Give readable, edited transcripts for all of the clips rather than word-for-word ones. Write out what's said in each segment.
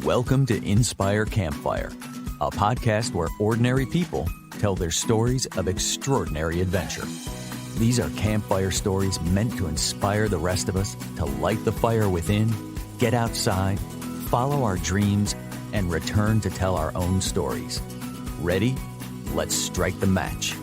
Welcome to Inspire Campfire, a podcast where ordinary people tell their stories of extraordinary adventure. These are campfire stories meant to inspire the rest of us to light the fire within, get outside, follow our dreams, and return to tell our own stories. Ready? Let's strike the match.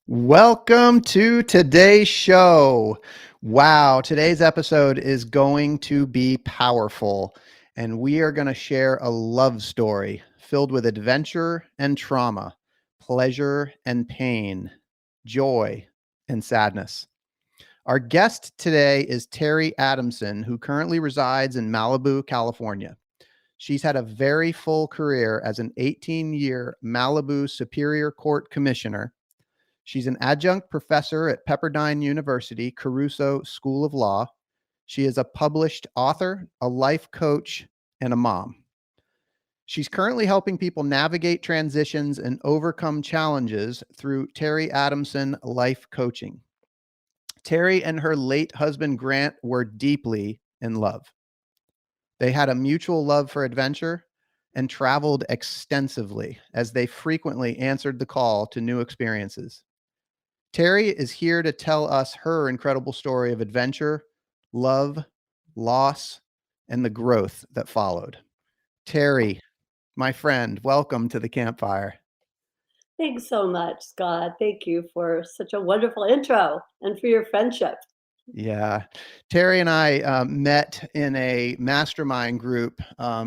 Welcome to today's show. Wow, today's episode is going to be powerful, and we are going to share a love story filled with adventure and trauma, pleasure and pain, joy and sadness. Our guest today is Terry Adamson, who currently resides in Malibu, California. She's had a very full career as an 18-year Malibu Superior Court Commissioner. She's an adjunct professor at Pepperdine University, Caruso School of Law. She is a published author, a life coach, and a mom. She's currently helping people navigate transitions and overcome challenges through Terry Adamson Life Coaching. Terry and her late husband, Grant, were deeply in love. They had a mutual love for adventure and traveled extensively as they frequently answered the call to new experiences. Terry is here to tell us her incredible story of adventure, love, loss, and the growth that followed. Terry, my friend, welcome to the campfire. Thanks so much, Scott. Thank you for such a wonderful intro and for your friendship. Yeah. Terry and I met in a mastermind group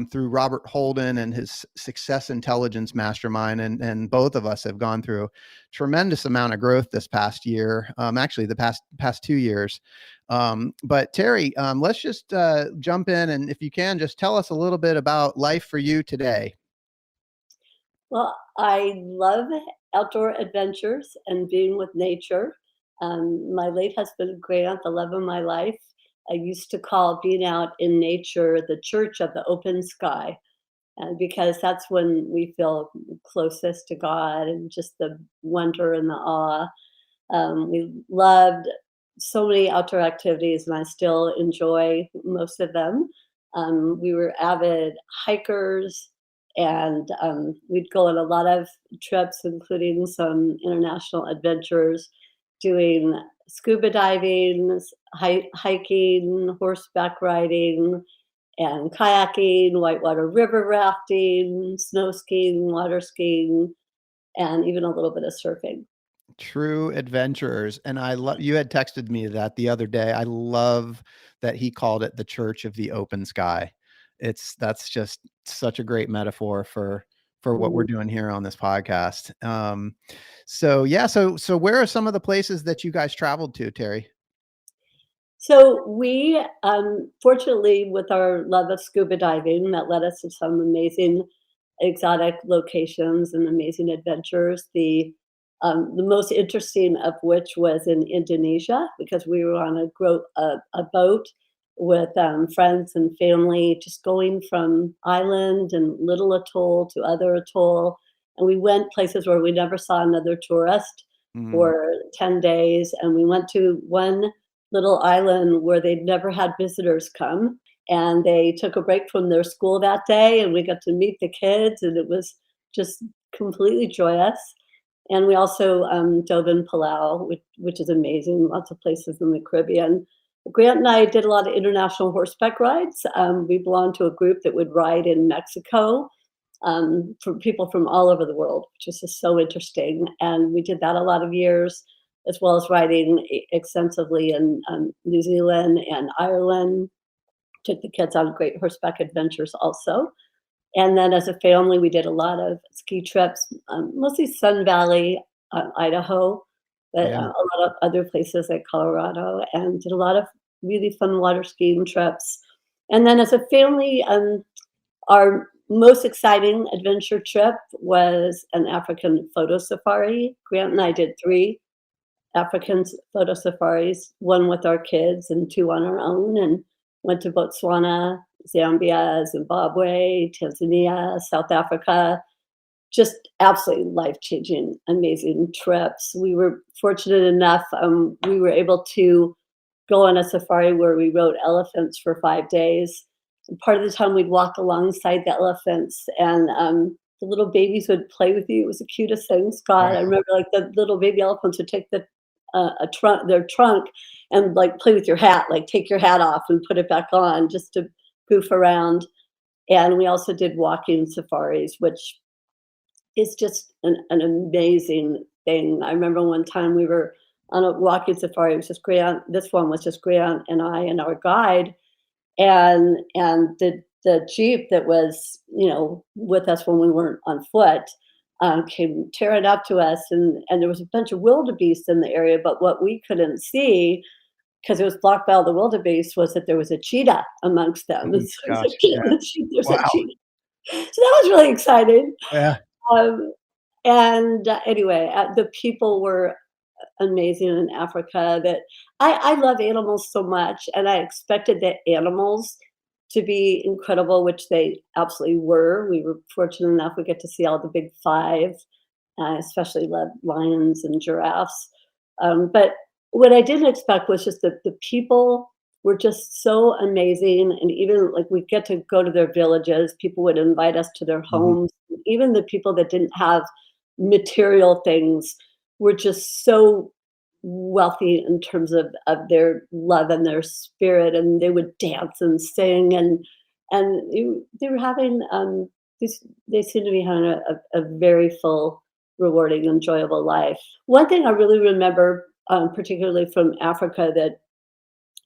through Robert Holden and his Success Intelligence Mastermind. And both of us have gone through a tremendous amount of growth this past year, actually the past 2 years. But Terry, let's just jump in. And if you can, just tell us a little bit about life for you today. Well, I love outdoor adventures and being with nature. My late husband, Grant, the love of my life, I used to call being out in nature the church of the open sky, because that's when we feel closest to God and just the wonder and the awe. We loved so many outdoor activities, and I still enjoy most of them. We were avid hikers, and we'd go on a lot of trips, including some international adventures, doing scuba diving, hiking, horseback riding, and kayaking, whitewater river rafting, snow skiing, water skiing, and even a little bit of surfing. True adventurers. And I love, you had texted me that the other day. I love that he called it the church of the open sky. That's just such a great metaphor for what we're doing here on this podcast. So where are some of the places that you guys traveled to, Terry? So we, fortunately, with our love of scuba diving, that led us to some amazing exotic locations and amazing adventures. The most interesting of which was in Indonesia, because we were on a boat with friends and family, just going from island and little atoll to other atoll. And we went places where we never saw another tourist for 10 days. And we went to one little island where they'd never had visitors come. And they took a break from their school that day, and we got to meet the kids, and it was just completely joyous. And we also dove in Palau, which is amazing, lots of places in the Caribbean. Grant and I did a lot of international horseback rides. We belonged to a group that would ride in Mexico for people from all over the world, which is just so interesting. And we did that a lot of years, as well as riding extensively in New Zealand and Ireland. Took the kids on great horseback adventures also. And then as a family, we did a lot of ski trips, mostly Sun Valley, Idaho, but a lot of other places like Colorado, and did a lot of really fun water skiing trips. And then as a family, our most exciting adventure trip was an African photo safari. Grant and I did 3 African photo safaris, one with our kids and 2 on our own, and went to Botswana, Zambia, Zimbabwe, Tanzania, South Africa. Just absolutely life-changing, amazing trips. We were fortunate enough, we were able to go on a safari where we rode elephants for 5 days. And part of the time we'd walk alongside the elephants, and the little babies would play with you. It was the cutest thing, Scott. I Wow. remember like the little baby elephants would take their trunk and like play with your hat, like take your hat off and put it back on just to goof around. And we also did walking safaris, which is just an amazing thing. I remember one time we were on a walking safari. It was just Grant. This one was just Grant and I and our guide, and the jeep that was with us when we weren't on foot came tearing up to us, and there was a bunch of wildebeest in the area, but what we couldn't see because it was blocked by all the wildebeest was that there was a cheetah amongst Oh them. my And so it's gosh. like, Yeah. there's a Wow. cheetah. So that was really exciting. Yeah. Um, and anyway, the people were amazing in Africa. That I love animals so much, and I expected the animals to be incredible, which they absolutely were. We were fortunate enough we get to see all the big five. I especially love lions and giraffes. But what I didn't expect was just that the people were just so amazing. And even like we get to go to their villages, people would invite us to their Mhm. homes. Even the people that didn't have material things were just so wealthy in terms of their love and their spirit, and they would dance and sing, they were having these they seem to be having a very full, rewarding, enjoyable life. One thing I really remember, particularly from Africa, that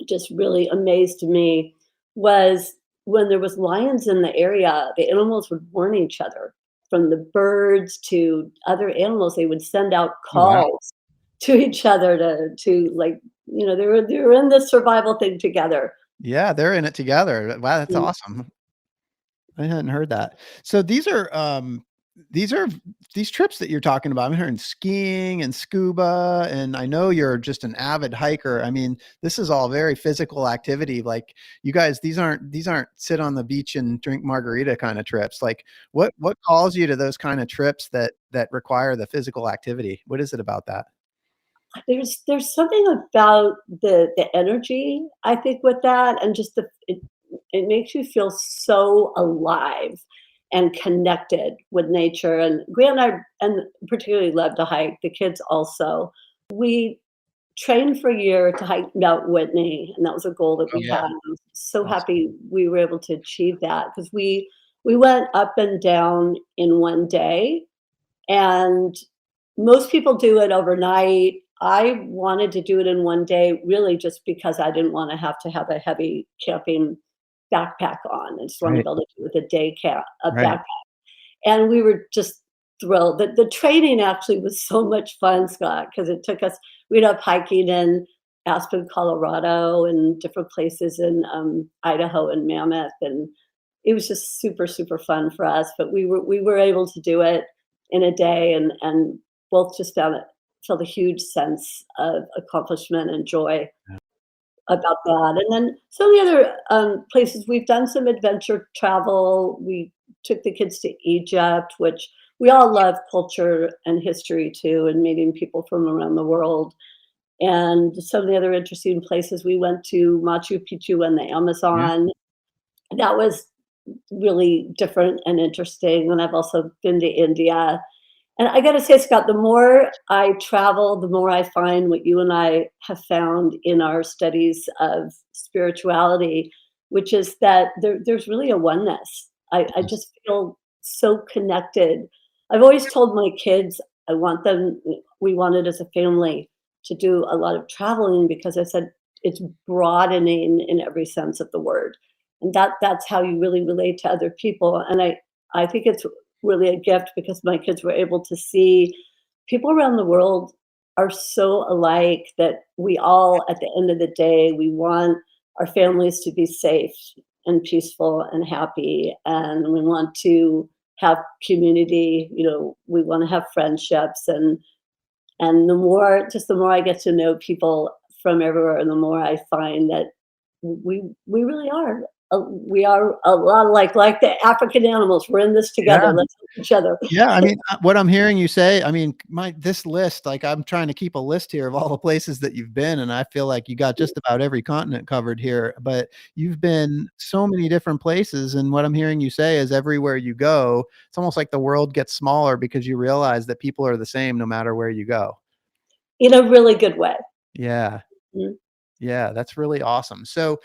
just really amazed me was when there was lions in the area, the animals would warn each other. From the birds to other animals, they would send out Oh, wow. calls to each other to like, they were in this survival thing together. Yeah, they're in it together. Wow, that's Mm. awesome. I hadn't heard that. So these are these trips that you're talking about. I'm hearing skiing and scuba, and I know you're just an avid hiker. I mean, this is all very physical activity. Like you guys, these aren't sit on the beach and drink margarita kind of trips. Like what calls you to those kind of trips that require the physical activity? What is it about that? There's something about the energy, I think, with that, and just it makes you feel so alive and connected with nature. And Grant and I, and particularly love to hike. The kids also. We trained for a year to hike Mount Whitney, and that was a goal that Oh we yeah. had. I'm so Awesome. happy we were able to achieve that because we went up and down in one day, and most people do it overnight. I wanted to do it in one day, really just because I didn't want to have a heavy camping backpack on. I just wanted to Right. be able to do it with a a Right. backpack. And we were just thrilled. The training actually was so much fun, Scott, because it took us, we ended up hiking in Aspen, Colorado, and different places in Idaho and Mammoth. And it was just super, super fun for us. But we were able to do it in a day, and both just felt a huge sense of accomplishment and joy about that. And then some of the other places we've done some adventure travel. We took the kids to Egypt, which we all love culture and history too, and meeting people from around the world. And some of the other interesting places we went to Machu Picchu and the Yeah. Amazon. That was really different and interesting. And I've also been to India. And I gotta say, Scott, the more I travel, the more I find what you and I have found in our studies of spirituality, which is that there's really a oneness. I Yes. just feel so connected. I've always told my kids I want them, we wanted as a family to do a lot of traveling because I said it's broadening in every sense of the word. And that's how you really relate to other people. And I think it's really a gift because my kids were able to see people around the world are so alike that we all, at the end of the day, we want our families to be safe and peaceful and happy, and we want to have community. We want to have friendships, and the more I get to know people from everywhere, and the more I find that we really are we are a lot like the African animals. We're in this Yeah. together. Let's help each other. Yeah, I mean, what I'm hearing you say, I mean, this list, like I'm trying to keep a list here of all the places that you've been, and I feel like you got just about every continent covered here, but you've been so many different places, and what I'm hearing you say is everywhere you go, it's almost like the world gets smaller because you realize that people are the same no matter where you go. In a really good way. Yeah. Mhm. Yeah, that's really awesome. So,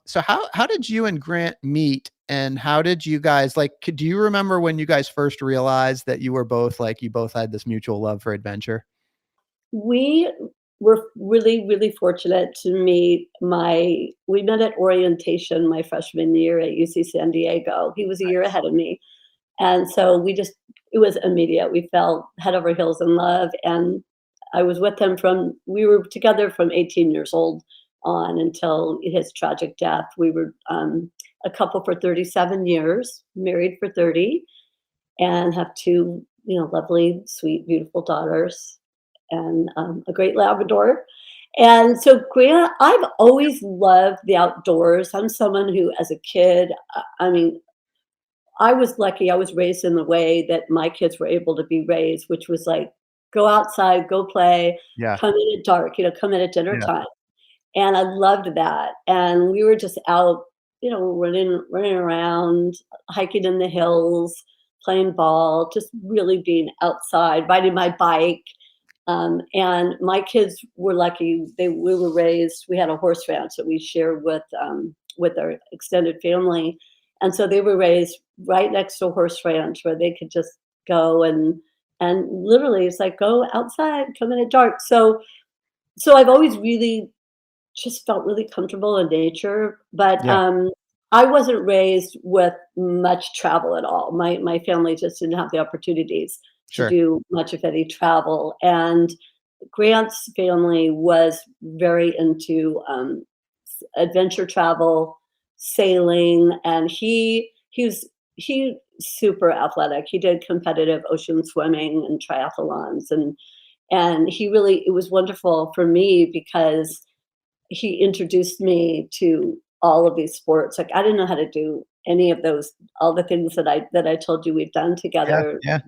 so how did you and Grant meet, and how did you guys like? Do you remember when you guys first realized that you were both like you both had this mutual love for adventure? We were really, really fortunate to meet we met at orientation my freshman year at UC San Diego. He was a year ahead of me. And so it was immediate. We fell head over heels in love. And I was with him we were together from 18 years old on until his tragic death. We were a couple for 37 years, married for 30, and have two, lovely, sweet, beautiful daughters and a great Labrador. And so, Grant, I've always loved the outdoors. I'm someone who, as a kid, I mean, I was lucky. I was raised in the way that my kids were able to be raised, which was like, go outside, go play, Yeah. come in at dark, come in at dinner Yeah. time. And I loved that. And we were just out, running around, hiking in the hills, playing ball, just really being outside, riding my bike. And my kids were lucky. We were raised. We had a horse ranch that we shared with our extended family, and so they were raised right next to a horse ranch where they could just go and literally it's like go outside, come in at dark. So I've always really just felt really comfortable in nature, but Yeah. I wasn't raised with much travel at all. My family just didn't have the opportunities to Sure. do much of any travel, and Grant's family was very into adventure travel, sailing, and he super athletic. He did competitive ocean swimming and triathlons, and it was wonderful for me because he introduced me to all of these sports. Like I didn't know how to do any of those, all the things that I told you we've done Yeah. together. Yeah.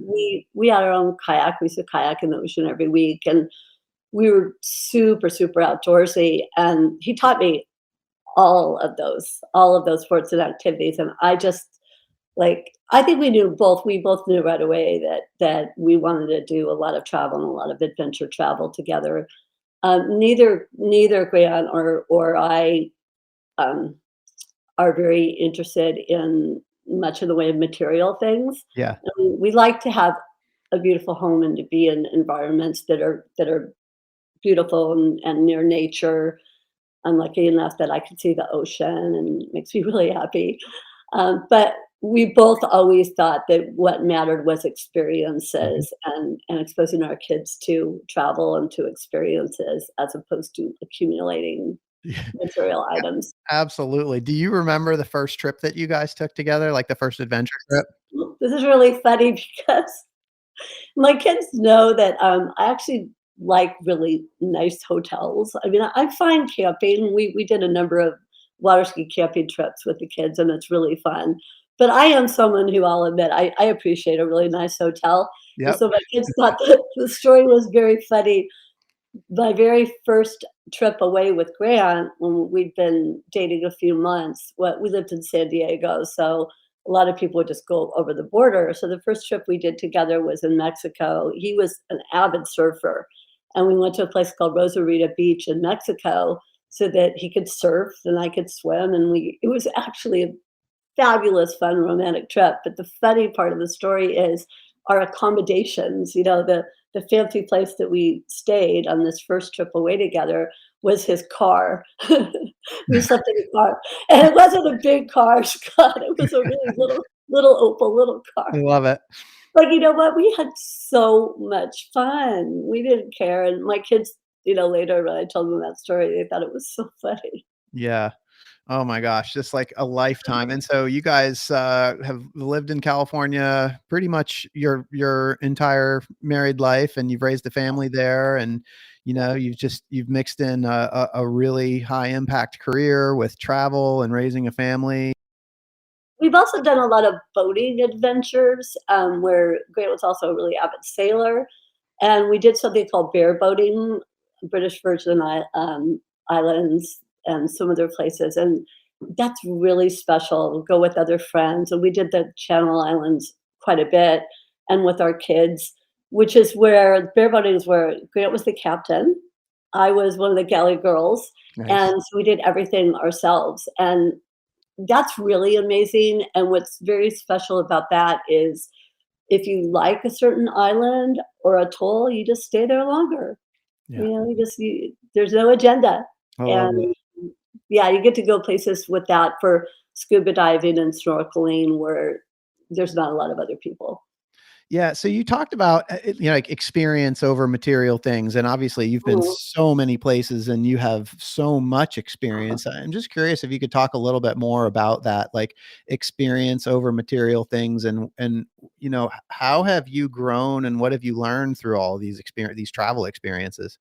We had our own kayak. We used to kayak in the ocean every week, and we were super, super outdoorsy. And he taught me all of those sports and activities. And I think we both knew right away that we wanted to do a lot of travel and a lot of adventure travel together. Neither Grant or I um, are very interested in much of the way of material things. Yeah. We like to have a beautiful home and to be in environments that are beautiful and near nature. I'm lucky enough that I can see the ocean and it makes me really happy. But we both always thought that what mattered was Mhm. experiences and exposing our kids to travel and to experiences as opposed to accumulating Yeah. material items. Absolutely. Do you remember the first trip that you guys took together, like the first adventure trip? This is really funny because my kids know that I actually like really nice hotels. I mean, I find camping. We did a number of water ski camping trips with the kids, and it's really fun. But I am someone who I'll admit I appreciate a really nice hotel. And Yep. so my kids thought that the story was very funny. My very first trip away with Grant, when we'd been dating a few months, we lived in San Diego, so a lot of people would just go over the border. So the first trip we did together was in Mexico. He was an avid surfer, and we went to a place called Rosarita Beach in Mexico so that he could surf and I could swim. And it was actually a fabulous, fun, romantic trip. But the funny part of the story is our accommodations. The fancy place that we stayed on this first trip away together was his car. We slept in a car, and it wasn't a big car, Scott. It was a really little Opel little car. I love it. But you know what? We had so much fun. We didn't care, and my kids, later when I told them that story, they thought it was so funny. Yeah. Oh my gosh, just like a lifetime. And so you guys have lived in California pretty much your entire married life, and you've raised a family there, and you've mixed in a really high impact career with travel and raising a family. We've also done a lot of boating adventures, where Grant was also a really avid sailor, and we did something called bear boating, British Virgin Islands and some other places, and that's really special. We'll go with other friends, and we did the Channel Islands quite a bit, and with our kids, which is where bear boating is where Grant was the captain, I was one of the galley girls, Nice. and so we did everything ourselves, and that's really amazing, and what's very special about that is if you like a certain island or atoll, you just stay there longer. Yeah. There's no agenda, I love it. and yeah, you get to go places with that for scuba diving and snorkeling where there's not a lot of other people. Yeah, so you talked about, like experience over material things, and obviously you've been Mhm. so many places and you have so much experience. I'm just curious if you could talk a little bit more about that, like experience over material things, and how have you grown and what have you learned through all these travel experiences?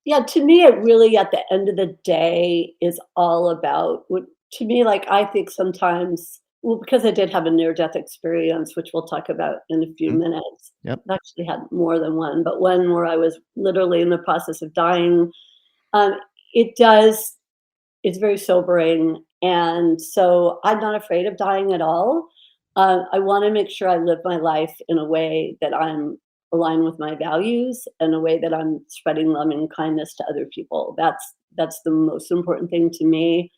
Yeah, to me, it really, at the end of the day, is all about what to me, like, I think sometimes well, because I did have a near-death experience, which we'll talk about in a few Mhm. minutes. Yep. I've actually had more than one, but one where I was literally in the process of dying. Um, it does it's very sobering, and so I'm not afraid of dying at all. I wanna make sure I live my life in a way that I'm aligned with my values, in a way that I'm spreading loving kindness to other people. That's the most important thing to me,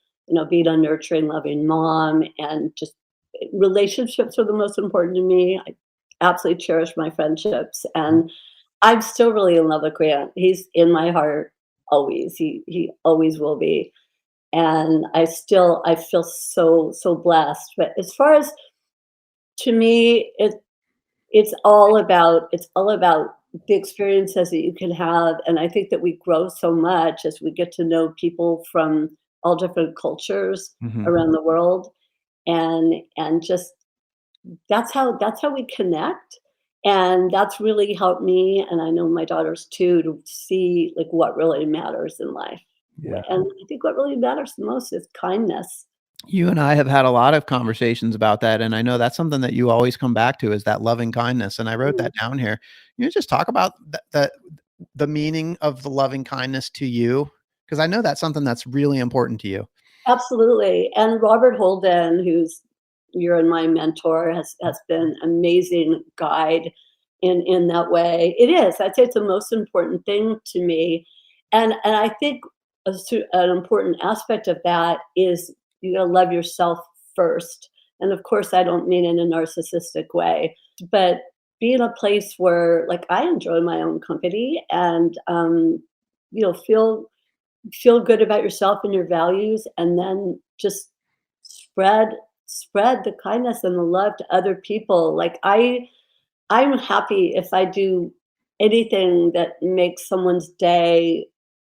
being a nurturing, loving mom, and just relationships are the most important to me. I absolutely cherish my friendships, Mhm. and I'm still really in love with Grant. He's in my heart always. He always will be, and I feel so blessed. But as far as to me, it's all about the experiences that you can have, and I think that we grow so much as we get to know people from all different cultures Mhm. around the world, and just that's how we connect, and that's really helped me, and I know my daughters too, to see, like, what really matters in life. Yeah. And I think what really matters the most is kindness. You and I have had a lot of conversations about that, and I know that's something that you always come back to is that loving kindness, and I wrote Mm, that down here. You just talk about the meaning of the loving kindness to you, because I know that's something that's really important to you. absolutely, and Robert Holden, who's you're and my mentor, has been amazing guide in that way. It is, I'd say it's the most important thing to me, and I think an important aspect of that is you gotta love yourself first, and of course, I don't mean in a narcissistic way, but be in a place where, like, I enjoy my own company and, feel good about yourself and your values, and then just spread spread the kindness and the love to other people. Like, I'm happy if I do anything that makes someone's day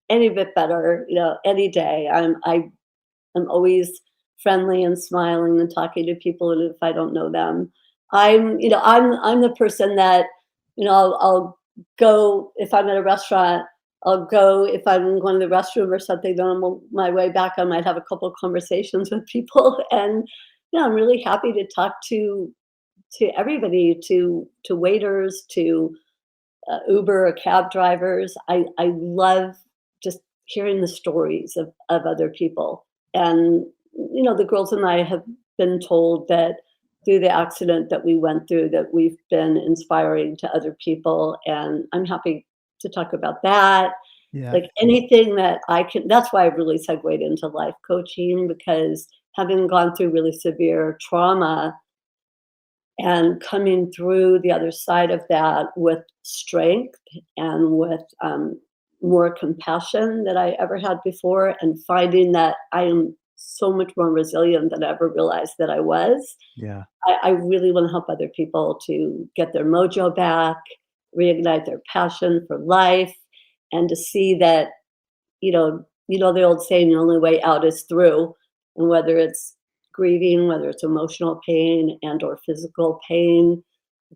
any bit better, any day. I'm always friendly and smiling and talking to people, and if I don't know them, I'm the person that, I'll go if I'm at a restaurant. I'll go if I'm going to the restroom or something. Then on my way back, I might have a couple of conversations with people, and I'm really happy to talk to everybody, to waiters, to Uber or cab drivers. I love just hearing the stories of other people. And, the girls and I have been told that through the accident that we went through, that we've been inspiring to other people. And I'm happy to talk about that. Yeah. Like anything that I can, that's why I really segued into life coaching, because having gone through really severe trauma, and coming through the other side of that with strength and with more compassion than I ever had before, and finding that I am so much more resilient than I ever realized that I was. Yeah. I really want to help other people to get their mojo back, reignite their passion for life, and to see that, the old saying, the only way out is through. And whether it's grieving, whether it's emotional pain and or physical pain,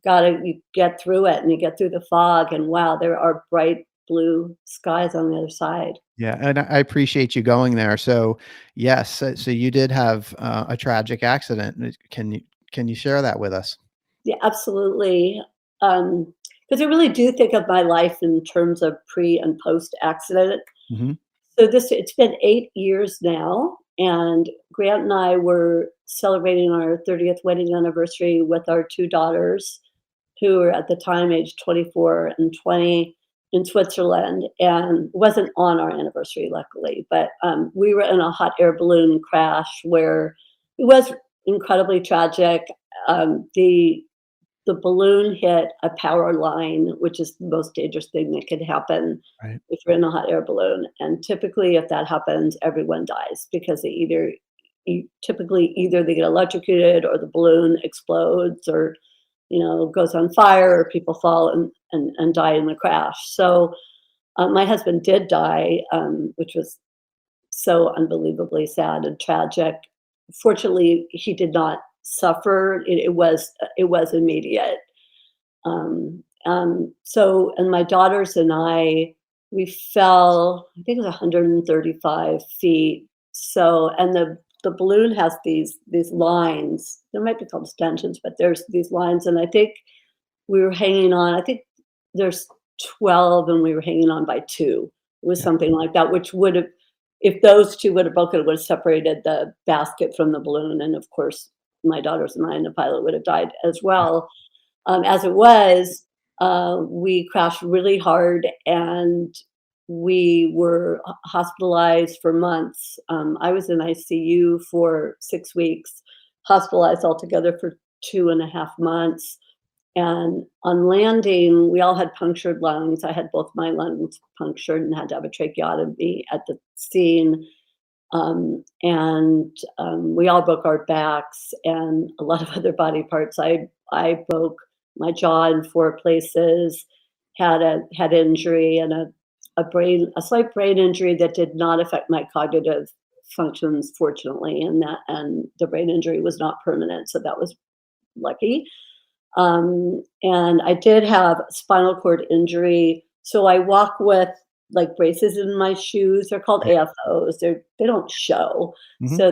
you get through it and you get through the fog and wow, there are bright blue skies on the other side. Yeah, and I appreciate you going there. So, yes, so you did have a tragic accident. Can you share that with us? Yeah, absolutely. Because I really do think of my life in terms of pre and post accident. Hmm. So it's been 8 years now, and Grant and I were celebrating our 30th wedding anniversary with our two daughters, who were at the time aged 24 and 20 in Switzerland, and it wasn't on our anniversary, luckily, but we were in a hot air balloon crash where it was incredibly tragic. The balloon hit a power line, which is the most dangerous thing that could happen Right. if you're in a hot air balloon. And typically, if that happens, everyone dies because typically either they get electrocuted or the balloon explodes or goes on fire or people fall and die in the crash. So my husband did die, which was so unbelievably sad and tragic. Fortunately, he did not suffer. It was immediate. So, and my daughters and I, we fell. I think it was 135 feet. So, and the balloon has these lines. There might be called stanchions, but there's these lines, and I think we were hanging on. I think there's 12, and we were hanging on by two. It was Yeah. something like that, which would have, if those two would have broken, it would have separated the basket from the balloon, and of course, my daughters and I and the pilot would have died as well. As it was, we crashed really hard, and we were hospitalized for months. I was in ICU for 6 weeks, hospitalized altogether for 2.5 months. And on landing, we all had punctured lungs. I had both my lungs punctured and had to have a tracheotomy at the scene. We all broke our backs and a lot of other body parts. I broke my jaw in 4 places, had a head injury and a slight brain injury that did not affect my cognitive functions, fortunately, and the brain injury was not permanent, so that was lucky. And I did have spinal cord injury, so I walk with like braces in my shoes. They're called AFOs. They don't show, Hmm. so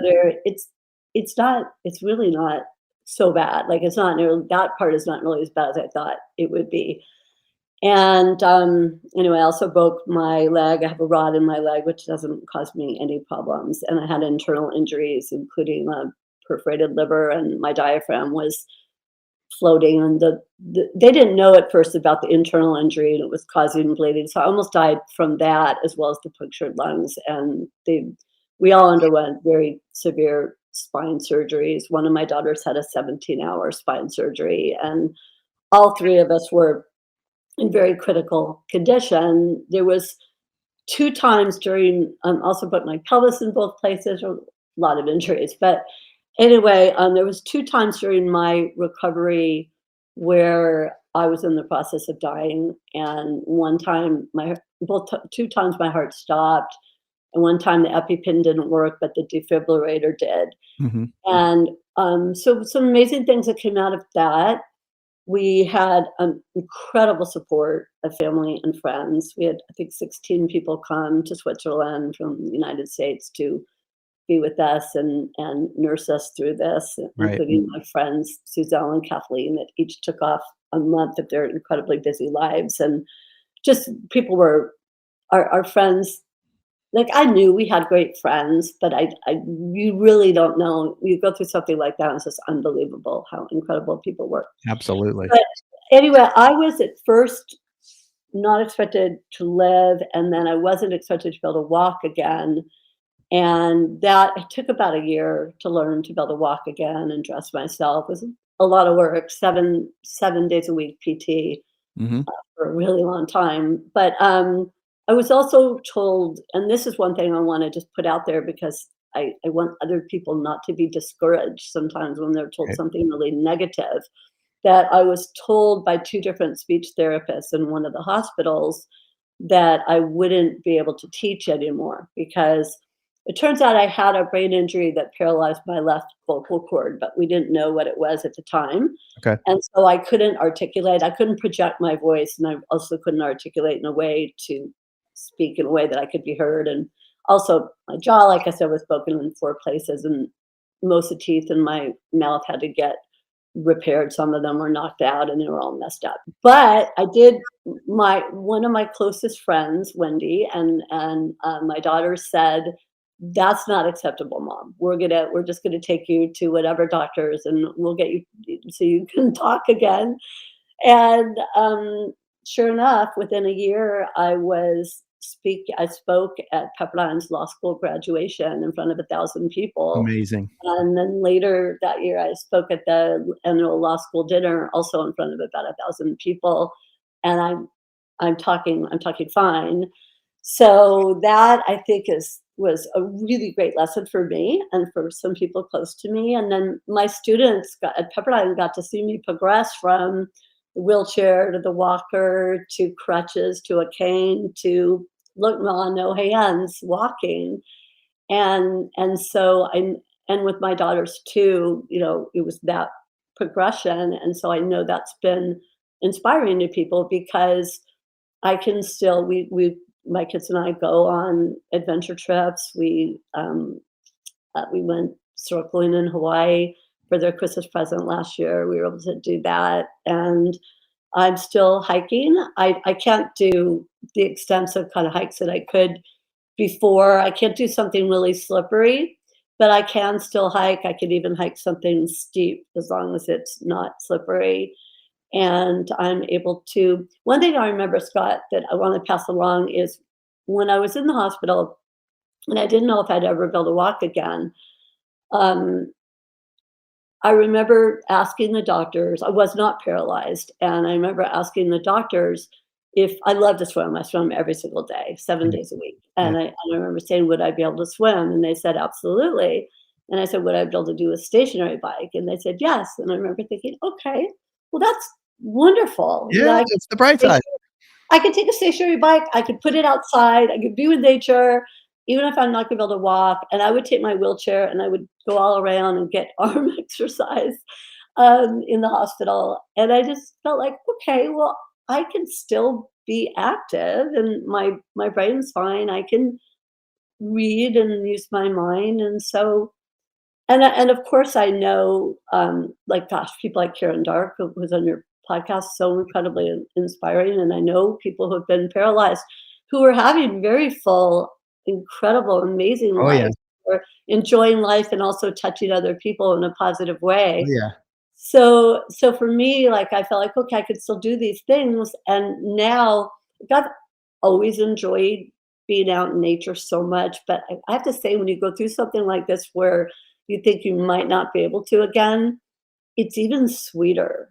it's really not so bad. Like it's not nearly, that part is not really as bad as I thought it would be. And anyway, I also broke my leg. I have a rod in my leg, which doesn't cause me any problems. And I had internal injuries, including a perforated liver, and my diaphragm was floating. And they didn't know at first about the internal injury, and it was causing bleeding. So I almost died from that, as well as the punctured lungs. And we all underwent very severe spine surgeries. One of my daughters had a 17-hour spine surgery, and all three of us were in very critical condition. There was 2 times during, also broke my pelvis in both places, a lot of injuries. But anyway, there was 2 times during my recovery where I was in the process of dying, and one time 2 times my heart stopped, and one time the EpiPen didn't work, but the defibrillator did. Hmm. And so some amazing things that came out of that. We had incredible support of family and friends. We had, I think, 16 people come to Switzerland from the United States to be with us and nurse us through this, Right. including my friends, Suzelle and Kathleen, that each took off a month of their incredibly busy lives. And just people were our friends. Like I knew we had great friends, but you really don't know. You go through something like that, and it's just unbelievable how incredible people were. Absolutely. But anyway, I was at first not expected to live, and then I wasn't expected to be able to walk again. And that it took about a year to learn to be able to walk again and dress myself. It was a lot of work, seven days a week PT Hmm. for a really long time. But I was also told, and this is one thing I want to just put out there because I want other people not to be discouraged sometimes when they're told something really negative, that I was told by 2 different speech therapists in one of the hospitals that I wouldn't be able to teach anymore because It turns out I had a brain injury that paralyzed my left vocal cord, but we didn't know what it was at the time. Okay. And so I couldn't articulate. I couldn't project my voice, and I also couldn't articulate in a way to speak in a way that I could be heard. And also, my jaw, like I said, was broken in 4 places, and most of the teeth in my mouth had to get repaired. Some of them were knocked out, and they were all messed up. But I did. My one of my closest friends, Wendy, and my daughter said, "That's not acceptable, Mom. We're just gonna take you to whatever doctors, and we'll get you so you can talk again." And sure enough, within a year, I spoke at Pepperdine's law school graduation in front of 1,000 people. Amazing. And then later that year, I spoke at the annual law school dinner, also in front of about 1,000 people. And I'm talking fine. So that I think was a really great lesson for me and for some people close to me. And then my students at Pepperdine got to see me progress from the wheelchair to the walker to crutches to a cane to look no hands walking. And with my daughters too, it was that progression. And so I know that's been inspiring to people because I can still we my kids and I go on adventure trips. We went snorkeling in Hawaii for their Christmas present last year. We were able to do that, and I'm still hiking. I can't do the extensive kind of hikes that I could before. I can't do something really slippery, but I can still hike. I could even hike something steep as long as it's not slippery. And I'm able to. One thing I remember, Scott, that I want to pass along is when I was in the hospital and I didn't know if I'd ever be able to walk again. Um, I remember asking the doctors. I was not paralyzed, and I remember asking the doctors if I love to swim. I swim every single day, 7 days a week, Yeah. and I remember saying, "Would I be able to swim?" And they said, "Absolutely." And I said, "Would I be able to do a stationary bike?" And they said, "Yes." And I remember thinking, "Okay, well, that's wonderful." Yeah, it's the bright side. I could take a stationary bike, I could put it outside, I could be with nature, even if I'm not gonna be able to walk, and I would take my wheelchair and I would go all around and get arm exercise, in the hospital, and I just felt like, "Okay, well, I can still be active and my brain's fine, I can read and use my mind," and so and of course, I know, like, gosh, people like Karen Dark, who's on your podcast, so incredibly inspiring, and I know people who have been paralyzed who are having very full, incredible, amazing Oh, yeah. lives, or enjoying life and also touching other people in a positive Oh, way. yeah. So for me, like, I felt like, okay, I could still do these things, and now I've always enjoyed being out in nature so much, but I have to say, when you go through something like this where you think you might not be able to again, it's even sweeter.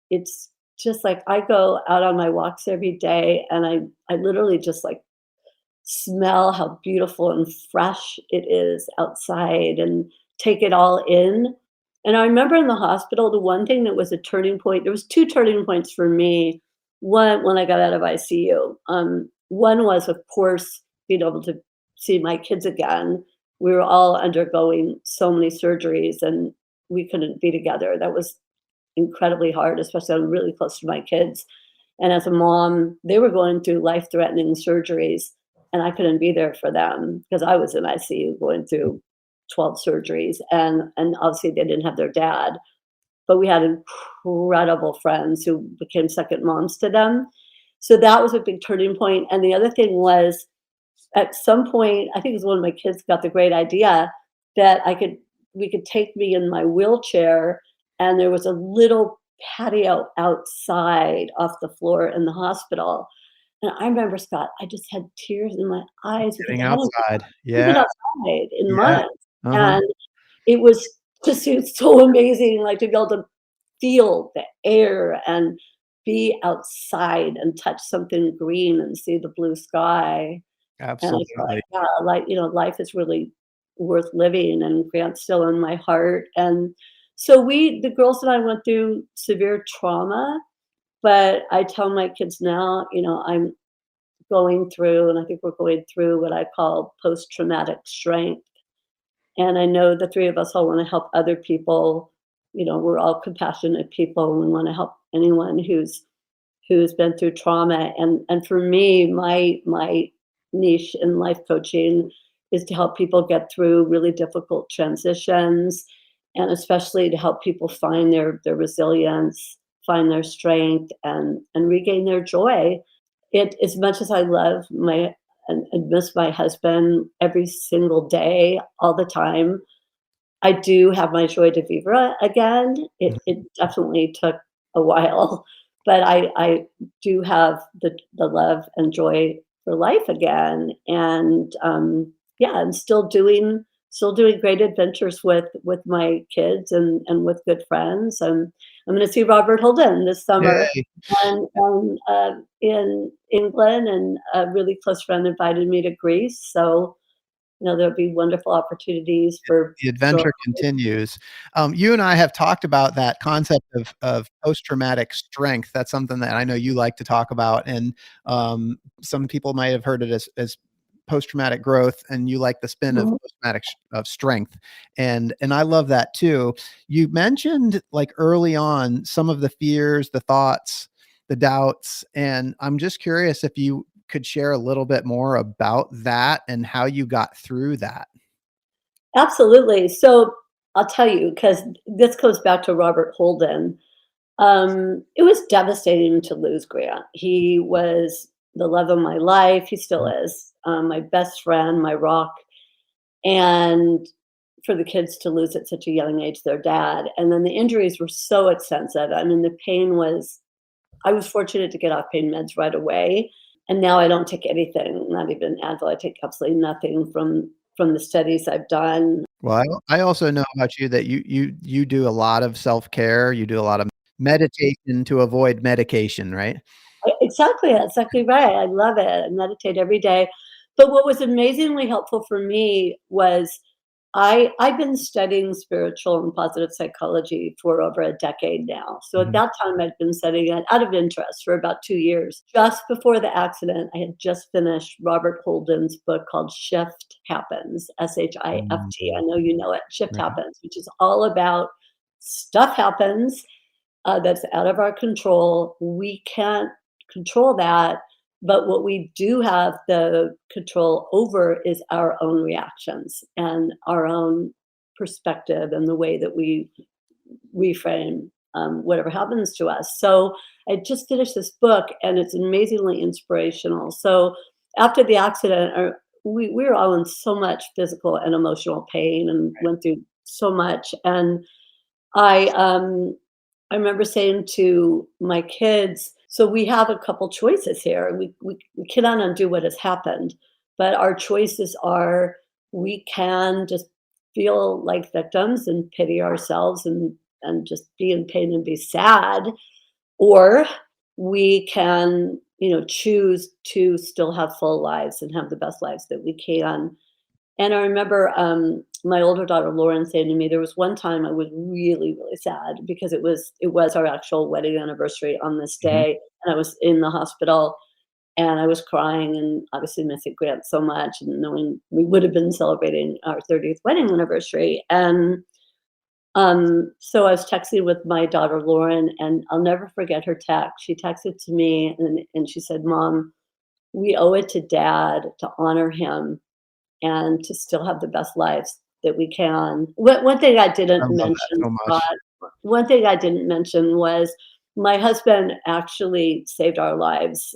It's just like I go out on my walks every day, and I literally just, like, smell how beautiful and fresh it is outside and take it all in. And I remember in the hospital, the one thing that was a turning point, there was 2 turning points for me. One, when I got out of ICU. One was, of course, being able to see my kids again. We were all undergoing so many surgeries, and we couldn't be together. That was incredibly hard, especially I'm really close to my kids. And as a mom, they were going through life-threatening surgeries, and I couldn't be there for them because I was in ICU going through 12 surgeries, and obviously they didn't have their dad. But we had incredible friends who became second moms to them. So that was a big turning point. And the other thing was, at some point, I think it was one of my kids got the great idea that we could take me in my wheelchair, and there was a little patio outside off the floor in the hospital. And I remember, Scott, I just had tears in my eyes because Getting I hadn't outside. been Yeah. outside in Yeah. months. Uh-huh. And it was just so amazing, like, to be able to feel the air and be outside and touch something green and see the blue sky. And I felt like, Absolutely. yeah, like, life is really worth living, and Grant's still in my heart. And so the girls and I went through severe trauma, but I tell my kids now, I'm going through, and I think we're going through what I call post-traumatic strength. And I know the three of us all want to help other people. We're all compassionate people, and we want to help anyone who's been through trauma. And for me, my niche in life coaching is to help people get through really difficult transitions, and especially to help people find their resilience, find their strength, and regain their joy. As much as I love and miss my husband every single day, all the time, I do have my joy de vivre again. It definitely took a while, but I do have the love and joy for life again. And yeah, I'm still doing great adventures with my kids and with good friends. I'm going to see Robert Holden this summer, Yay. in England, and a really close friend invited me to Greece. So there'll be wonderful opportunities for The joy. adventure continues. You and I have talked about that concept of post-traumatic strength. That's something that I know you like to talk about, and some people might have heard it as post-traumatic growth, and you like the spin of Mhm. post-traumatic of strength, and I love that too. You mentioned like early on some of the fears, the thoughts, the doubts, and I'm just curious if you could share a little bit more about that and how you got through that. Absolutely. So I'll tell you, because this goes back to Robert Holden. It was devastating to lose Grant. He was the love of my life. He still is, my best friend, my rock. And for the kids to lose at such a young age their dad. And then the injuries were so extensive. I mean, the pain was, I was fortunate to get off pain meds right away. And now I don't take anything, not even Advil. I take absolutely nothing from the studies I've done. Well, I also know about you that you do a lot of self-care, you do a lot of meditation to avoid medication, right? Exactly, that's exactly right. I love it. I meditate every day. But what was amazingly helpful for me was I've been studying spiritual and positive psychology for over a decade now. So at Mhm. that time, I'd been studying it out of interest for about 2 years. Just before the accident, I had just finished Robert Holden's book called Shift Happens, Shift. I Mhm. know you know it. Shift Right. Happens, which is all about stuff happens that's out of our control. We can't control that. But what we do have the control over is our own reactions and our own perspective and the way that we reframe whatever happens to us. So I just finished this book, and it's amazingly inspirational. So after the accident, we were all in so much physical and emotional pain and went through so much. And I I remember saying to my kids, so we have a couple choices here. We cannot undo what has happened, but our choices are, we can just feel like victims and pity ourselves and just be in pain and be sad, or we can, choose to still have full lives and have the best lives that we can. And I remember, my older daughter, Lauren, saying to me, there was one time I was really, really sad because it was our actual wedding anniversary on this Mhm. day, and I was in the hospital, and I was crying and obviously missing Grant so much, and knowing we would have been celebrating our 30th wedding anniversary. And so I was texting with my daughter, Lauren, and I'll never forget her text. She texted to me, and she said, "Mom, we owe it to Dad to honor him and to still have the best lives that we can." One thing I I didn't love that mention, so Scott, much. one thing I didn't mention was my husband actually saved our lives.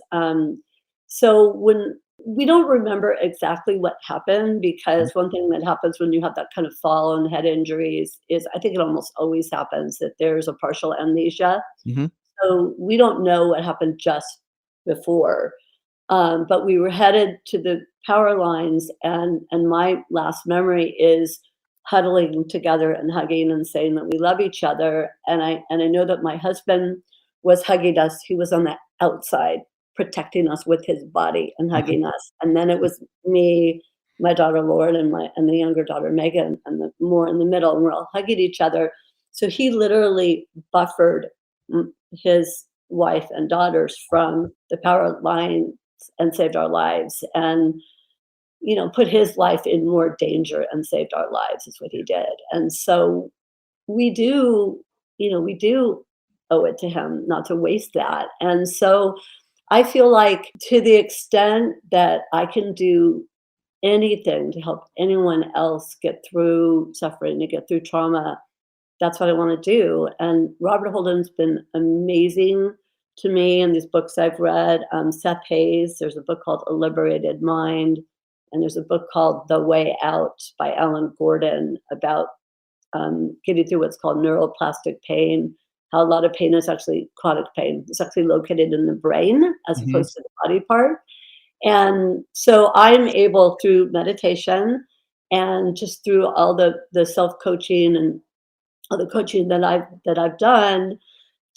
So when we don't remember exactly what happened, Mhm. because one thing that happens when you have that kind of fall and head injuries is, I think it almost always happens, that there's a partial amnesia. Mhm. So we don't know what happened just before. But we were headed to the power lines, and my last memory is huddling together and hugging and saying that we love each other. And I know that my husband was hugging us. He was on the outside, protecting us with his body and Mhm. hugging us. And then it was me, my daughter Lauren, and the younger daughter Megan, and the more in the middle, and we're all hugging each other. So he literally buffered his wife and daughters from the power line and saved our lives, and put his life in more danger and saved our lives is what he did. And so we do, we do owe it to him not to waste that. And so I feel like to the extent that I can do anything to help anyone else get through suffering, to get through trauma, that's what I want to do. And Robert Holden's been amazing to me in these books I've read. Seth Hayes, there's a book called A Liberated Mind, and there's a book called The Way Out by Alan Gordon about getting through what's called neuroplastic pain, how a lot of pain is actually chronic pain. It's actually located in the brain as Mhm. opposed to the body part. And so I'm able through meditation and just through all the self-coaching and all the coaching that I've done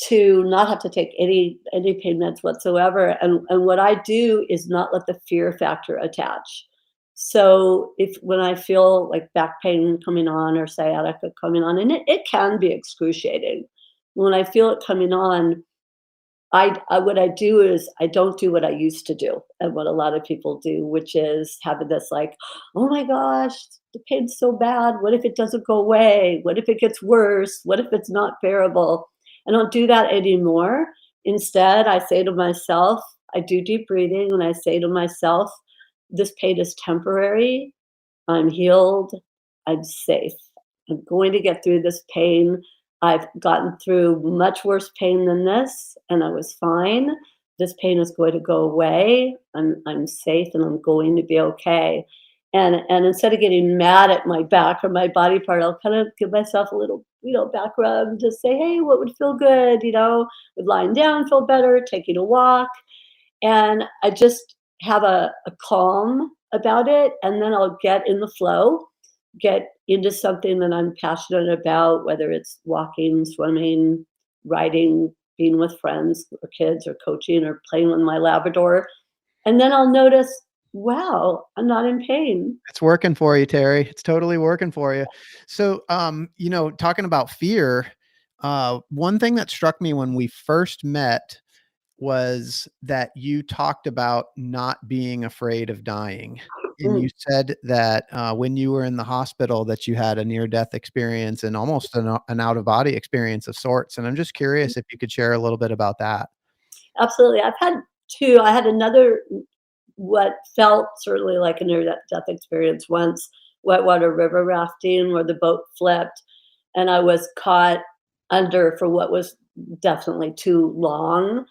to not have to take any pain meds whatsoever. And what I do is not let the fear factor attach. So if when I feel like back pain coming on or sciatica coming on, and it can be excruciating, when I feel it coming on, I what I do is I don't do what I used to do and what a lot of people do, which is having this like, oh my gosh, the pain's so bad. What if it doesn't go away? What if it gets worse? What if it's not bearable? I don't do that anymore. Instead, I say to myself, I do deep breathing and I say to myself, this pain is temporary. I'm healed. I'm safe. I'm going to get through this pain. I've gotten through much worse pain than this, and I was fine. This pain is going to go away. I'm safe, and I'm going to be okay. And instead of getting mad at my back or my body part, I'll kind of give myself a little, back rub and just say, hey, what would feel good? Would lying down feel better? Taking a walk, and I just have a calm about it, and then I'll get in the flow, get into something that I'm passionate about, whether it's walking, swimming, writing, being with friends or kids or coaching or playing with my Labrador. And then I'll notice, wow, I'm not in pain. It's working for you, Terry. It's totally working for you. So, talking about fear, one thing that struck me when we first met was that you talked about not being afraid of dying. And you Mm, said that when you were in the hospital that you had a near-death experience and almost an out-of-body experience of sorts. And I'm just curious if you could share a little bit about that. absolutely. I've had two. I had another, what felt certainly like a near death experience once, whitewater river rafting, where the boat flipped and I was caught under for what was definitely too long.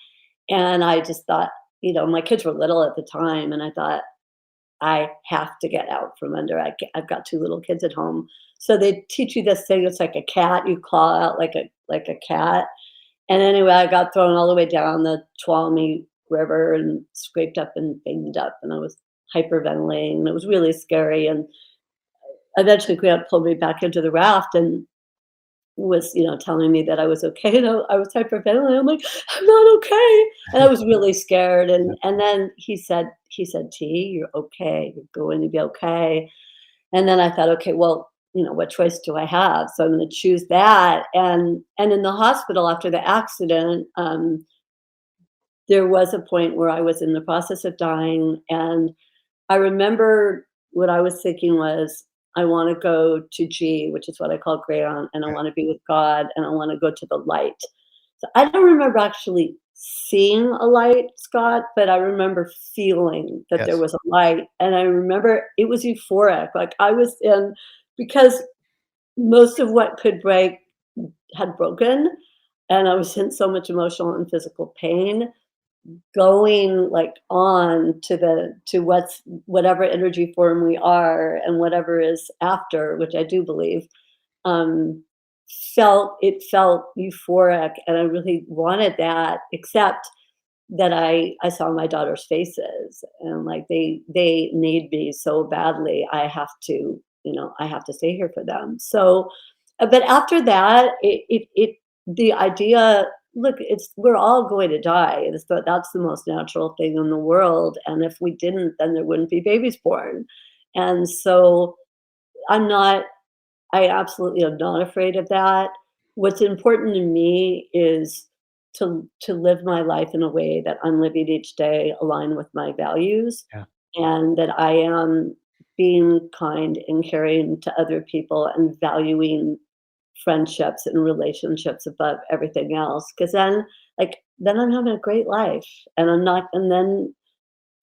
And I just thought, my kids were little at the time, and I thought, I have to get out from under. I've got two little kids at home. So they teach you this thing. It's like a cat. You claw out like a cat. And anyway, I got thrown all the way down the Tuolumne River and scraped up and banged up. And I was hyperventilating. And it was really scary. And eventually, Grant pulled me back into the raft and was, telling me that I was okay. And I was hyperventilating. I'm like, I'm not okay. And I was really scared. And then he said, T, you're okay. You're going to be okay. And then I thought, okay, well, what choice do I have? So I'm going to choose that. And in the hospital after the accident, there was a point where I was in the process of dying, and I remember what I was thinking was, I want to go to G, which is what I call Grayon, and I want to be with God, and I want to go to the light. So I don't remember actually seeing a light, Scott, but I remember feeling that there Yes. was a light, and I remember it was euphoric. Like I was in, because most of what could break had broken, and I was in so much emotional and physical pain, going like on to whatever energy form we are and whatever is after, which I do believe, um felt euphoric, and I really wanted that, except that I saw my daughter's faces, and like they need me so badly. I have to stay here for them. So but after that, the idea, look, we're all going to die. That's the most natural thing in the world. And if we didn't, then there wouldn't be babies born. And so I'm not, I absolutely am not afraid of that. What's important to me is to live my life in a way that I'm living each day aligned with my values, Yeah. and that I am being kind and caring to other people and valuing friendships and relationships above everything else. Because then I'm having a great life, and I'm not. And then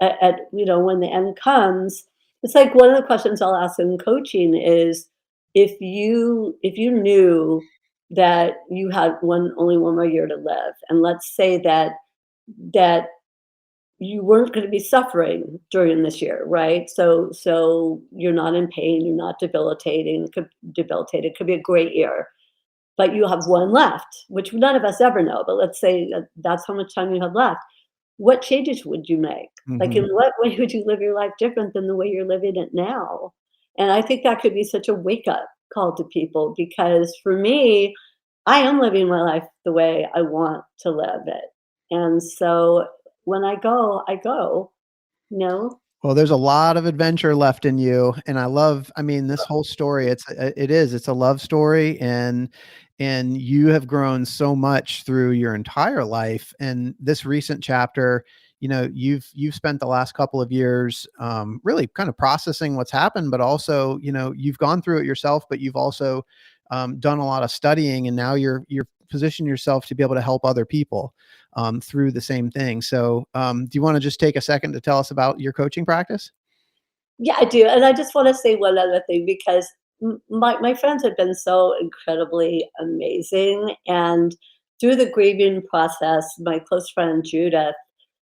when the end comes, it's like one of the questions I'll ask in coaching is, if you knew that you had only one more year to live, and let's say that you weren't going to be suffering during this year, right? So you're not in pain, you're not debilitated. It could be a great year, but you have one left, which none of us ever know. But let's say that's how much time you have left. What changes would you make? Like, Hmm. in what way would you live your life different than the way you're living it now? And I think that could be such a wake up call to people, because for me, I am living my life the way I want to live it. And so when I go, you know? Well, there's a lot of adventure left in you, and I mean, this whole story, it's a love story, and you have grown so much through your entire life. And this recent chapter, you've spent the last couple of years, really kind of processing what's happened, but also, you've gone through it yourself, but you've also done a lot of studying, and now you're positioned yourself to be able to help other people through the same thing. So, do you want to just take a second to tell us about your coaching practice? Yeah, I do. And I just want to say one other thing, because my friends have been so incredibly amazing. And through the grieving process, my close friend Judith,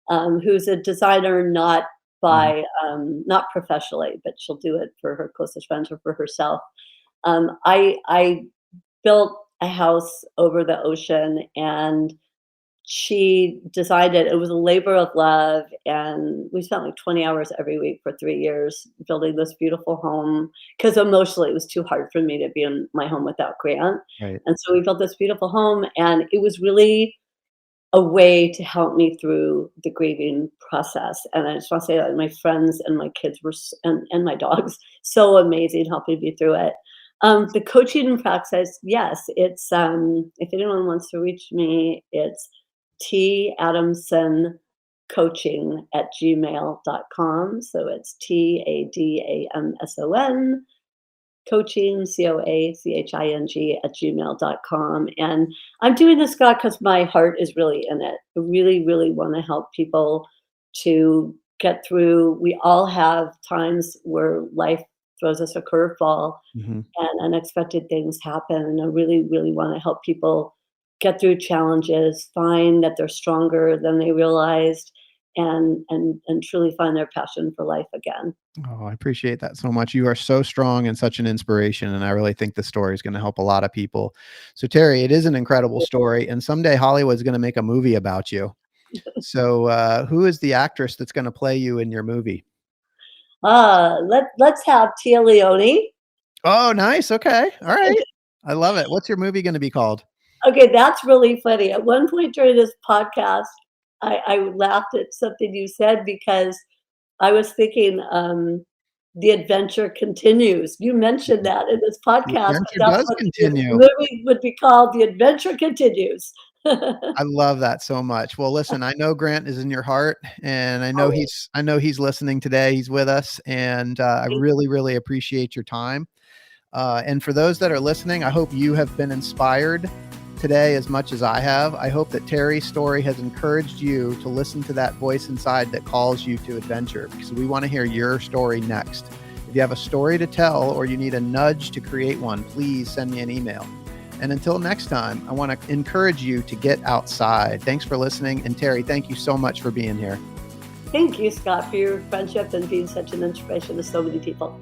who's a designer, Mhm. not professionally, but she'll do it for her closest friends or for herself. I built a house over the ocean, and she decided it was a labor of love, and we spent like 20 hours every week for 3 years building this beautiful home, because emotionally it was too hard for me to be in my home without Grant. Right. And so we built this beautiful home, and it was really a way to help me through the grieving process. And I just want to say that my friends and my kids and my dogs, so amazing helping me through it. The coaching process, yes, it's if anyone wants to reach me, it's tadamson@gmail.com. So it's TADAMSON coaching, COACHING @gmail.com. And I'm doing this, Scott, because my heart is really in it. I really, really want to help people to get through. We all have times where life throws us a curveball Mhm. and unexpected things happen. And I really, really want to help people get through challenges, find that they're stronger than they realized, and truly find their passion for life again. Oh, I appreciate that so much. You are so strong and such an inspiration, and I really think the story is going to help a lot of people. So, Terry, it is an incredible story, and someday Hollywood's going to make a movie about you. So, who is the actress that's going to play you in your movie? Let's have Tia Leone. Oh, nice. Okay. All right. I love it. What's your movie going to be called? Okay, that's really funny. At one point during this podcast, I laughed at something you said, because I was thinking, the adventure continues. You mentioned that in this The podcast, but adventure that's does what the continue. movie would be called. The adventure continues. I love that so much. Well, listen, I know Grant is in your heart, and Oh, I know he's listening today. He's with us, and I thank really, really appreciate your time. And for those that are listening, I hope you have been inspired today as much as I have. I hope that Terry's story has encouraged you to listen to that voice inside that calls you to adventure, because we want to hear your story next. If you have a story to tell, or you need a nudge to create one, please send me an email. And until next time, I want to encourage you to get outside. Thanks for listening. And Terry, thank you so much for being here. thank you, Scott, for your friendship and being such an inspiration to so many people.